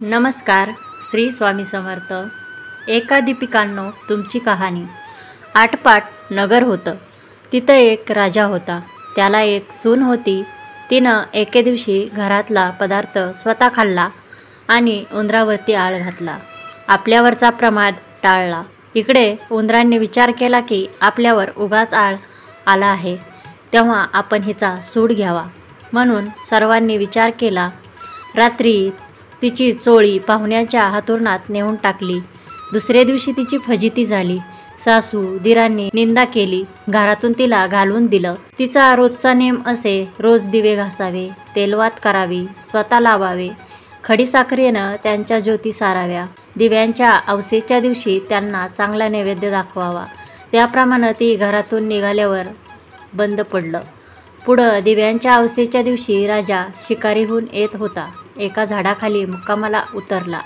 नमस्कार. श्री स्वामी समर्थ. एका दीपिकांनो तुमची कहाणी. आटपाट नगर होतं. तिथं एक राजा होता. त्याला एक सून होती. तिनं एके दिवशी घरातला पदार्थ स्वतः खाल्ला आणि उंदरावरती आळ घातला. आपल्यावरचा प्रमाद टाळला. इकडे उंदरांनी विचार केला की आपल्यावर उगाच आळ आला आहे, तेव्हा आपण हिचा सूड घ्यावा. म्हणून सर्वांनी विचार केला. रात्री तिची चोळी पाहुण्यांच्या हातुरणात नेऊन टाकली. दुसऱ्या दिवशी तिची फजिती झाली. सासू दिरांनी निंदा केली. घरातून तिला घालवून दिलं. तिचा रोजचा नेम असे, रोज दिवे घासावे, तेलवात करावी, स्वतः लावावे, खडीसाखरेनं त्यांच्या ज्योती साराव्या, दिव्यांच्या अवसेच्या दिवशी त्यांना चांगला नैवेद्य दाखवावा. त्याप्रमाणे ती घरातून निघाल्यावर बंद पडलं. पुढं दिव्यांच्या अवसेच्या दिवशी राजा शिकारीहून येत होता. एका झाडाखाली मुक्कामाला उतरला.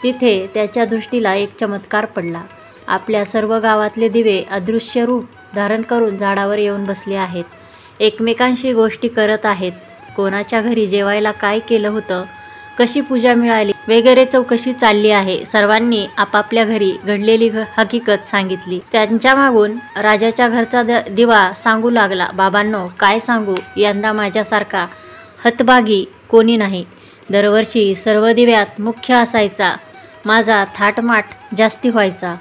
तिथे त्याच्या दृष्टीला एक चमत्कार पडला. आपल्या सर्व गावातले दिवे अदृश्य रूप धारण करून झाडावर येऊन बसले आहेत. एकमेकांशी गोष्टी करत आहेत. कोणाच्या घरी जेवायला काय केलं होतं, कशी पूजा मिळाली वगैरे चौकशी चालली आहे. सर्वांनी आपापल्या घरी घडलेली हकीकत सांगितली. त्यांच्या मागून राजाच्या घरचा दिवा सांगू लागला, बाबांनो, काय सांगू, यंदा माझ्यासारखा हतभागी कोणी नाही. दरवर्षी सर्व दिव्यात मुख्य असायचा. माझा थाटमाट जास्ती व्हायचा.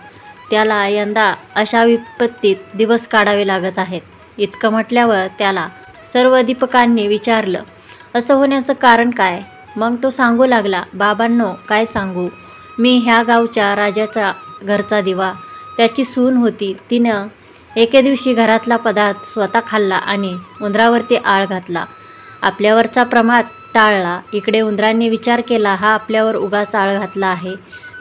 त्याला यंदा अशा विपत्तीत दिवस काढावे लागत आहेत. इतकं म्हटल्यावर त्याला सर्व दीपकांनी विचारलं, असं होण्याचं कारण काय? मग तो सांगू लागला, बाबांनो, काय सांगू, मी ह्या गावच्या राजाचा घरचा दिवा. त्याची सून होती. तिनं एके दिवशी घरातला पदार्थ स्वतः खाल्ला आणि उंदरावरती आळ घातला. आपल्यावरचा प्रमाद टाळला. इकडे उंदरांनी विचार केला, हा आपल्यावर उगाच आळ घातला आहे,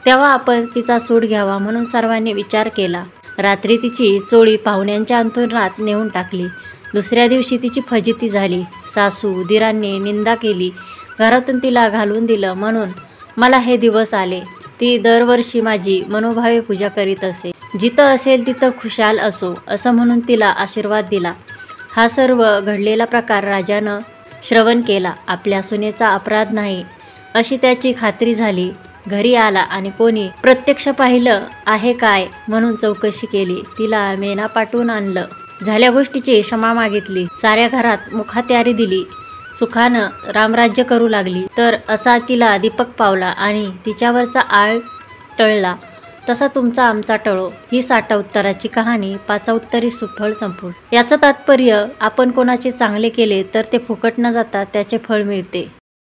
तेव्हा आपण तिचा सूड घ्यावा. म्हणून सर्वांनी विचार केला. रात्री तिची चोळी पाहुण्यांच्या अंथरुणात नेऊन टाकली. दुसऱ्या दिवशी तिची फजिती झाली. सासू दिरांनी निंदा केली. घरातून तिला घालवून दिलं. म्हणून मला हे दिवस आले. ती दरवर्षी माझी मनोभावे पूजा करीत असे. जिथं असेल तिथं खुशाल असो, असं म्हणून तिला आशीर्वाद दिला. हा सर्व घडलेला प्रकार राजानं श्रवण केला. आपल्या सुनेचा अपराध नाही अशी त्याची खात्री झाली. घरी आला आणि कोणी प्रत्यक्ष पाहिलं आहे काय म्हणून चौकशी केली. तिला मेना पाठवून आणलं. झाल्या गोष्टीची क्षमा मागितली. साऱ्या घरात मुखात्यारी दिली. सुखानं रामराज्य करू लागली. तर असा तिला दीपक पावला आणि तिच्यावरचा आळ टळला. तसा तुमचा आमचा टळो. ही 60 उत्तराची कहाणी 5 उत्तरी सुफळ संपूर्ण. याचं तात्पर्य, आपण कोणाचे चांगले केले तर ते फुकट न जाता त्याचे फळ मिळते.